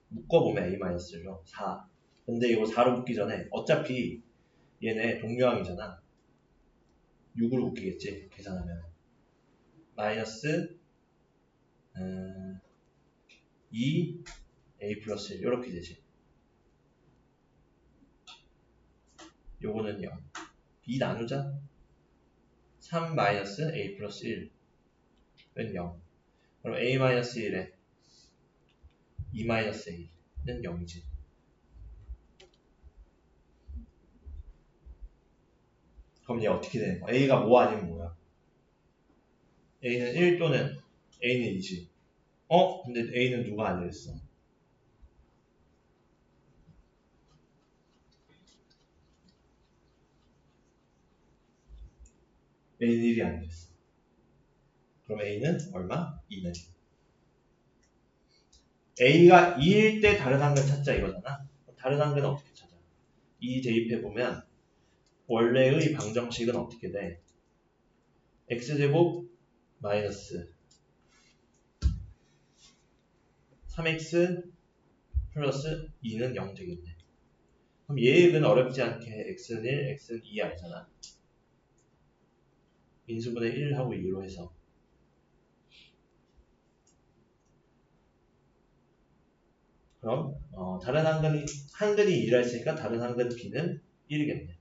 S1: 묶어보면 a-로 4. 근데 이거 4로 묶기 전에 어차피 얘네 동류항이잖아. 6으로 묶이겠지. 계산하면 마이너스 2a 플러스 1 이렇게 되지. 요거는 0. 2 나누자. 3 마이너스 a 플러스 1은 0. 그럼 a 마이너스 1에 2 마이너스 a는 0이지. 그럼 얘 어떻게 되는 거야? a가 뭐 아니면 뭐야? a는 1 또는 a는 2지. 근데 a는 누가 아니랬어? a는 1이 아니랬어. 그럼 a는 얼마? 2는. a가 2일 때 다른 한근 찾자 이거잖아. 다른 한근은 어떻게 찾아? 2 대입해보면 원래의 방정식은 어떻게 돼? x제곱 마이너스 3x 플러스 2는 0 되겠네. 그럼 얘는 어렵지 않게 x는 1, x는 2 알잖아. 인수분해 1하고 2로 해서 그럼 다른 한근이 2라 했으니까 다른 한근 b는 1이겠네.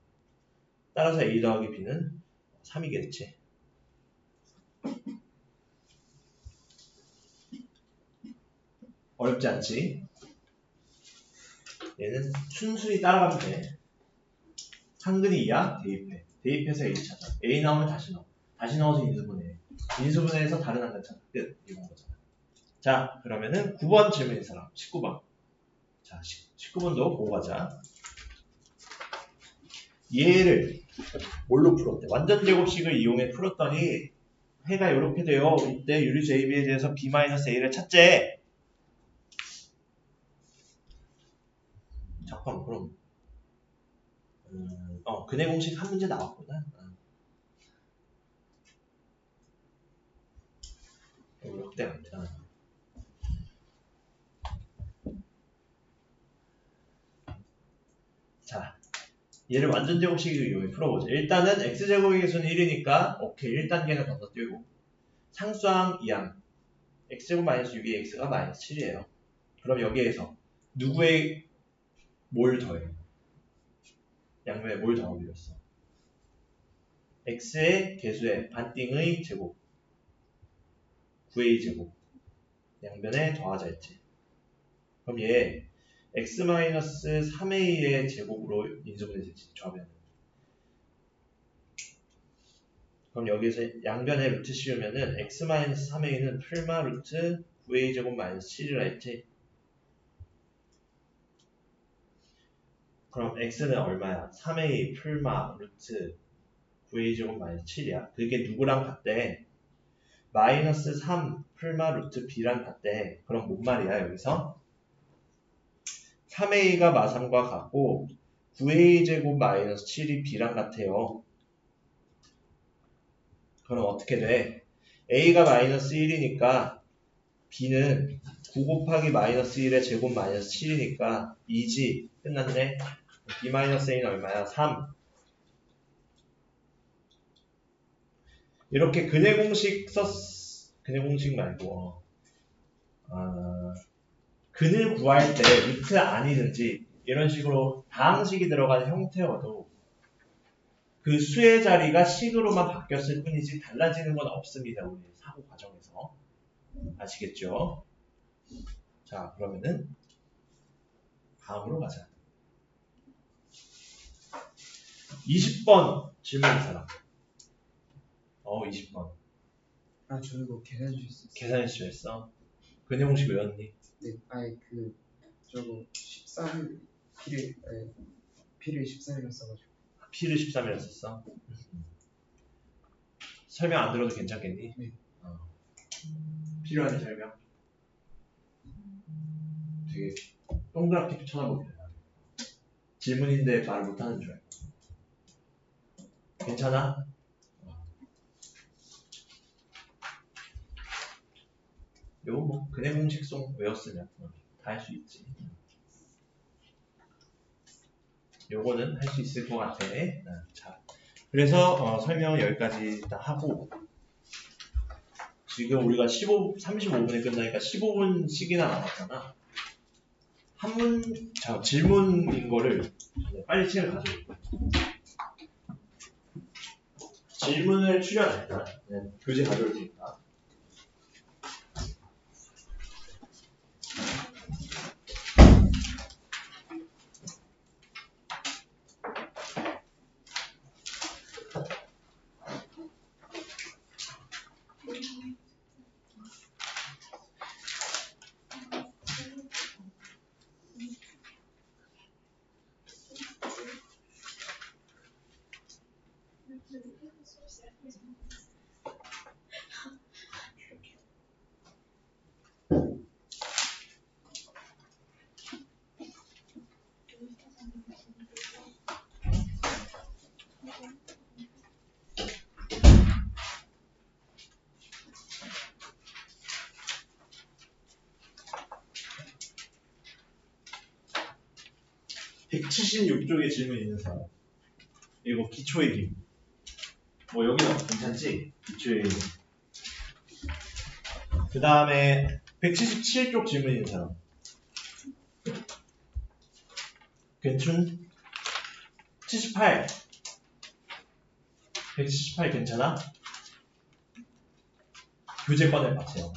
S1: 따라서 a 더하기 b는 3이겠지. 어렵지 않지? 얘는 순순히 따라가면 돼. 한근이 2야? 대입해. 대입해서 a 찾아. a 나오면 다시 넣어. 다시 넣어서 인수분해. 인수분해해서 다른 한근 찾아. 끝. 이건 거잖아. 자, 그러면은 9번 질문인 사람, 19번. 자, 19번도 보고 가자. 얘를 뭘로 풀었대? 완전 제곱식을 이용해 풀었더니 해가 이렇게 돼요. 이때 유리수 AB에 대해서 B-A를 찾재. 잠깐 그럼 근해 공식 한 문제 나왔구나. 이렇게 많다. 자, 얘를 완전 제곱식으로 이용해 풀어보자. 일단은 x제곱의 개수는 1이니까 오케이 1단계는 건너뛰고 상수항 2항 x제곱 마이너스 6의 x가 마이너스 7이에요. 그럼 여기에서 누구의 뭘 더해요? 양면에 뭘 더하기로 했어? x의 개수의 반띵의 제곱 9a 제곱 양변에 더하자 했지. 그럼 얘 x-3a의 제곱으로 인수분해 되지, 좌변은. 그럼 여기서 양변에 루트 씌우면은 x-3a는 풀마 루트 9a 제곱 마이너스 7이라 했지. 그럼 x는 얼마야? 3a 풀마 루트 9a 제곱 마이너스 7이야. 그게 누구랑 같대? 마이너스 3 풀마 루트 b랑 같대. 그럼 뭔 말이야 여기서? 3a가 마3과 같고 9a 제곱 마이너스 7이 b랑 같아요. 그럼 어떻게 돼? a가 마이너스 1이니까 b는 9 곱하기 마이너스 1의 제곱 마이너스 7이니까 2지. 끝났네. b 마이너스 a는 얼마야? 3. 이렇게 근해 공식 근해 공식 말고 근을 구할 때 루트 아니든지 이런 식으로 다항식이 들어가는 형태여도 그 수의 자리가 식으로만 바뀌었을 뿐이지 달라지는 건 없습니다. 우리 사고 과정에서. 아시겠죠? 자, 그러면은 다음으로 가자. 20번 질문인 사람. 20번.
S2: 아, 저 이거 계산해 주실 수 있어요?
S1: 계산해 주셨어? 근해 공식 외웠니?
S2: 네, 아니 저거 13일 P를 13일로 써가지고.
S1: P를 13이라 썼어? 설명 안 들어도 괜찮겠니?
S2: 네.
S1: 필요하니 설명? 되게 동그랗게 쳐다보게. 질문인데 말을 못하는 줄 알고. 괜찮아? 요거 뭐 근해 공식송 외웠으면 다 할 수 있지. 요거는 할 수 있을 것 같아. 자, 그래서 설명을 여기까지 일단 하고 지금 우리가 35분에 끝나니까 15분씩이나 남았잖아. 질문인 거를 빨리 책을 가져올게. 질문을 출연할까? 교재 가져올 테니까. (176쪽에) 질문 있는 사람. 이거 기초의 힘. 뭐 여기는 괜찮지? 기초의 힘. 그 다음에 177쪽 질문 있는 사람. 괜춘? 78. 178 괜찮아? 교재 꺼내봤어요.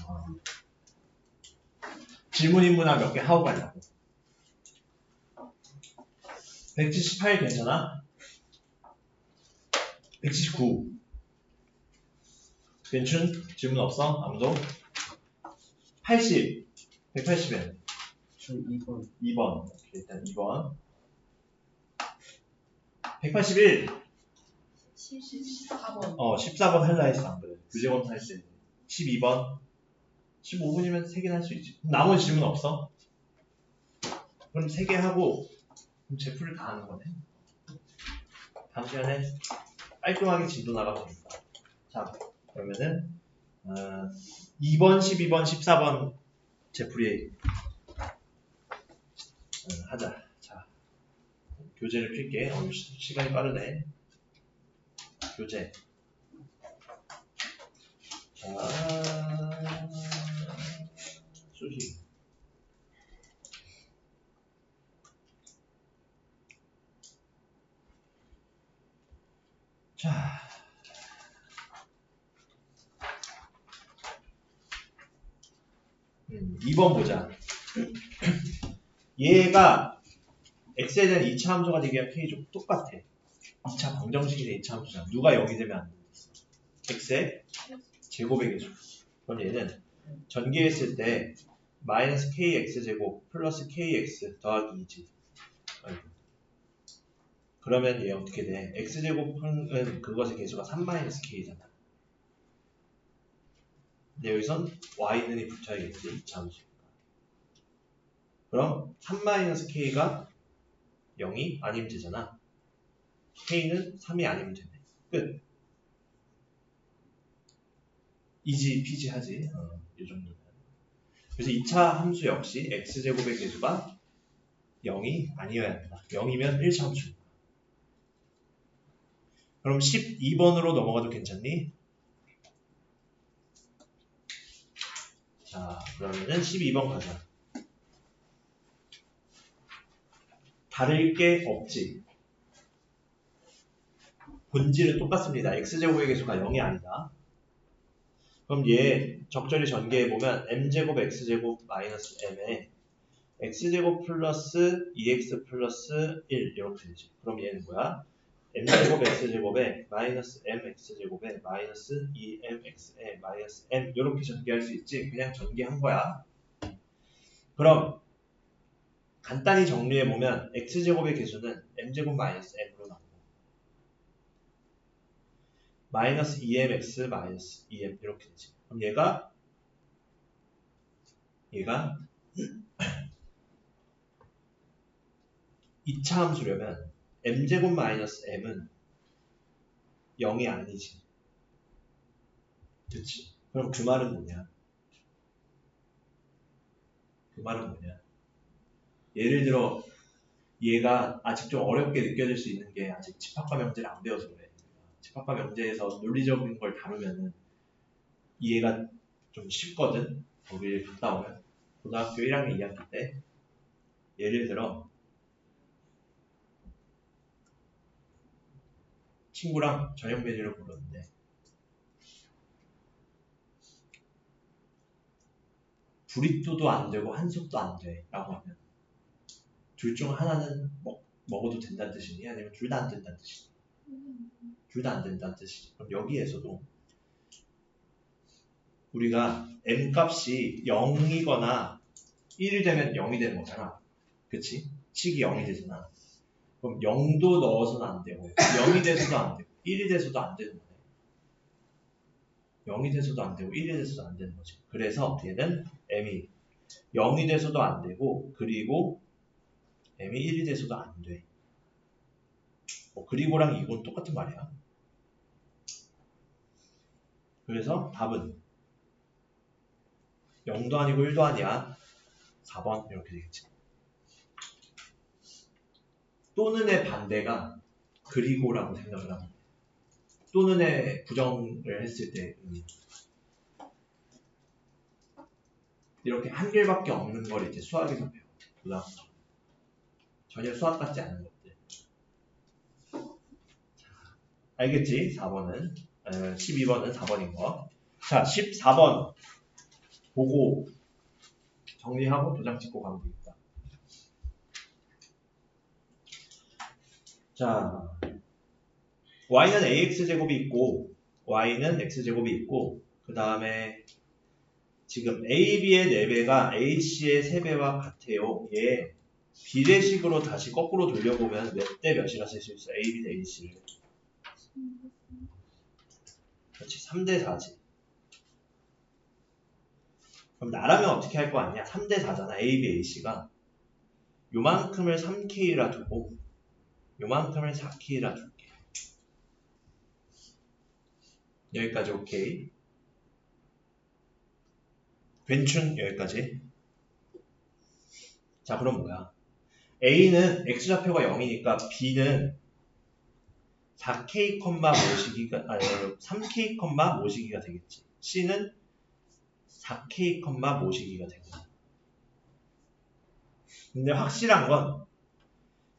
S1: 질문 인문학 몇 개 하고 가려고. 178 괜찮아? 179. 괜춘? 질문 없어? 아무도? 80. 180엔.
S2: 저 2번.
S1: 2번. 오케이, 일단 2번. 181.
S3: 14번.
S1: 14번 할라 했어, 안 그래? 교재검사 할 때. 12번. 15분이면 3개 할 수 있지. 그럼 나머지 질문 없어? 그럼 3개 하고, 그럼 제풀을 다 하는 거네. 다음 시간에 깔끔하게 진도 나가보겠다. 자, 그러면은, 2번, 12번, 14번 제풀이 하자. 자, 교재를 필게. 시간이 빠르네. 교재. 자, 수식. 자, 2번 보자. 얘가 x에 대한 2차 함수가 되기 위한 k조 똑같아. 2차 방정식에 대한 2차 함수잖아. 누가 0이 되면 안 돼. x의 제곱의 계수. 그럼 얘는 전개했을 때 마이너스 kx제곱 플러스 kx 더하기 2지. 그러면 얘 어떻게 돼? x제곱은 그것의 계수가 3-k잖아. 근데 여기선 y는이 붙어야겠지. 2차 함수니까. 그럼 3-k가 0이 아니면 되잖아. k는 3이 아니면 되네. 끝. 이지 피지 하지. 이 정도면. 그래서 2차 함수 역시 x제곱의 계수가 0이 아니어야 한다. 0이면 1차 함수. 그럼 12번으로 넘어가도 괜찮니? 자, 그러면은 12번 가자. 다를 게 없지. 본질은 똑같습니다. x제곱의 계수가 0이 아니다. 그럼 얘 적절히 전개해보면 m제곱 x제곱 마이너스 m에 x제곱 플러스 2x 플러스 1 이렇게 되지. 그럼 얘는 뭐야? m제곱 x제곱에 마이너스 mx제곱에 마이너스 2mx에 마이너스 m 이렇게 전개할 수 있지. 그냥 전개한 거야. 그럼 간단히 정리해보면 x제곱의 계수는 m제곱 마이너스 m으로 나오고 마이너스 2mx 마이너스 2m 이렇게 되지. 그럼 얘가 2차 함수려면 m제곱 마이너스 m은 0이 아니지. 그치? 그럼 그 말은 뭐냐? 그 말은 뭐냐? 예를 들어 얘가 아직 좀 어렵게 느껴질 수 있는 게 아직 집합과 명제를 안 배워서 그래. 집합과 명제에서 논리적인 걸 다루면은 이해가 좀 쉽거든. 거기를 갔다 오면 고등학교 1학년 2학기 때 예를 들어 친구랑 저녁 메뉴를 고르는데 브리또도 안 되고 한솥도 안 돼 라고 하면 둘 중 하나는 먹어도 된다는 뜻이니? 아니면 둘 다 안 된다는 뜻이니? 둘 다 안 된다는 뜻이지. 그럼 여기에서도 우리가 m값이 0이거나 1이 되면 0이 되는 거잖아. 그치? 식이 0이 되잖아. 그럼 0도 넣어서는 안 되고 0이 돼서도 안 되고 1이 돼서도 안 되는 거네. 0이 돼서도 안 되고 1이 돼서도 안 되는 거지. 그래서 얘는 m이 0이 돼서도 안 되고 그리고 m이 1이 돼서도 안 돼. 그리고랑 이건 똑같은 말이야. 그래서 답은 0도 아니고 1도 아니야. 4번 이렇게 되겠지. 또는의 반대가 그리고라고 생각을 하면 돼. 또는의 부정을 했을 때 이렇게 한 길밖에 없는 걸 이제 수학에서 배워. 고등학교 전혀 수학 같지 않은 것들. 알겠지? 4번은 12번은 4번인 거. 자, 14번 보고 정리하고 도장 찍고 가면 되겠다. 자, y는 ax제곱이 있고 y는 x제곱이 있고 그 다음에 지금 AB의 4배가 AC의 3배와 같아요. 얘 비례식으로 다시 거꾸로 돌려보면 몇 대 몇이라 쓸 수 있어? AB 대 AC를. 그렇지. 3대 4지. 그럼 나라면 어떻게 할 거 아니야? 3대 4잖아. AB, AC가. 요만큼을 3K라 두고 요만큼을 4K라 둘게. 여기까지 오케이. 괜춘 여기까지. 자, 그럼 뭐야? A는 X좌표가 0이니까 B는 4K, 모시기가, 3K, 모시기가 되겠지. C는 4K, 모시기가 되고. 근데 확실한 건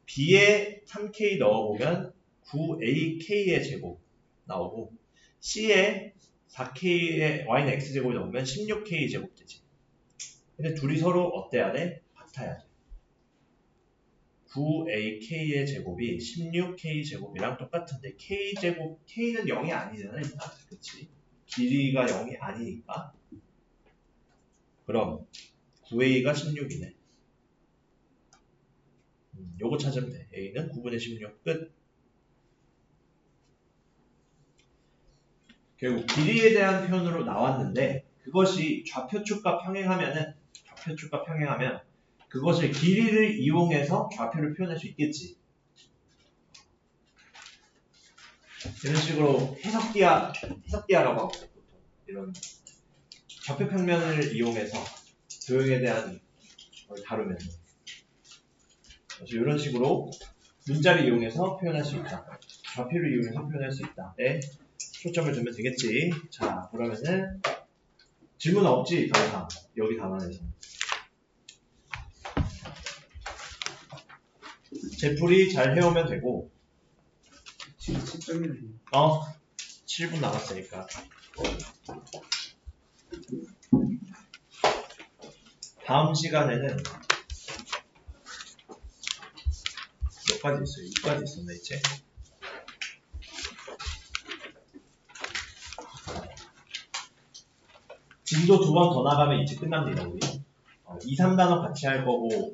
S1: B에 3K 넣어보면 9AK의 제곱 나오고 C에 4K의 Y는 X제곱이 넣으면 16K 제곱 되지. 근데 둘이 서로 어때야 돼? 같아야 돼. 9AK의 제곱이 16K 제곱이랑 똑같은데 K제곱, K는 0이 아니잖아, 일단. 그치? 길이가 0이 아니니까. 그럼 9A가 16이네. 요거 찾으면 돼. A는 9분의 16 끝. 결국 길이에 대한 표현으로 나왔는데 그것이 좌표축과 평행하면 그것을 길이를 이용해서 좌표를 표현할 수 있겠지. 이런 식으로 해석기하라고 하고 이런 좌표 평면을 이용해서 도형에 대한 걸 다루면 그래서 이런 식으로 문자를 이용해서 표현할 수 있다. 좌표를 이용해서 표현할 수 있다. 네, 초점을 두면 되겠지. 자, 그러면은 질문 없지? 더 이상 여기 단원에서 제풀이 잘 해오면 되고.
S2: 지금 10점이네.
S1: 7분 남았으니까. 다음 시간에는 몇 가지 있어요? 6가지 있었네, 이제. 진도 2번 더 나가면 이제 끝납니다, 우리. 2, 3단원 같이 할 거고,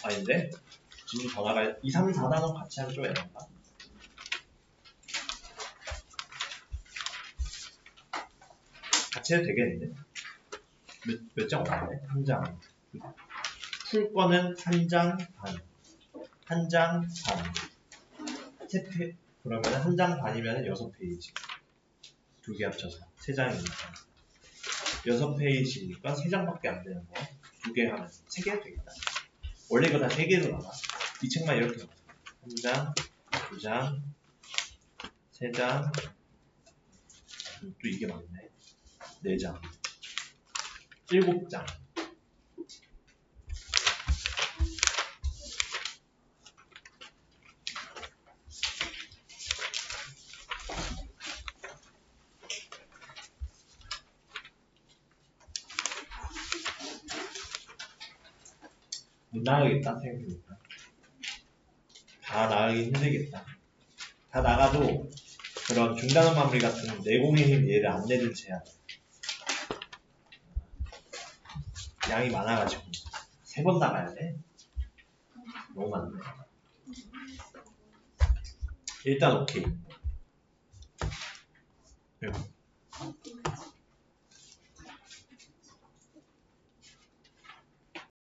S1: 아닌데? 진도 더 나가야, 2, 3, 4단원 같이 하면 좀 애매한가? 같이 해도 되겠는데? 몇 장 없네? 한 장. 풀 거는 한 장 반. 한 장 반. 그러면 한 장 반이면 6페이지. 두 개 합쳐서. 3장이니까. 6페이지니까 3장밖에 안 되는 거. 2개 하면 3개 해도 되겠다. 원래 이거 다 3개로 나가. 이 책만 이렇게 나가. 한 장, 2장, 3장, 또 이게 맞네. 4장. 7장. 못 나가겠다 생각해보니까. 다 나가기 힘들겠다. 다 나가도 그런 중단원 마무리 같은 내공의 힘 얘를 안 내줄 제한. 양이 많아가지고 3번 나가야 돼. 너무 많네. 일단 오케이. 그리고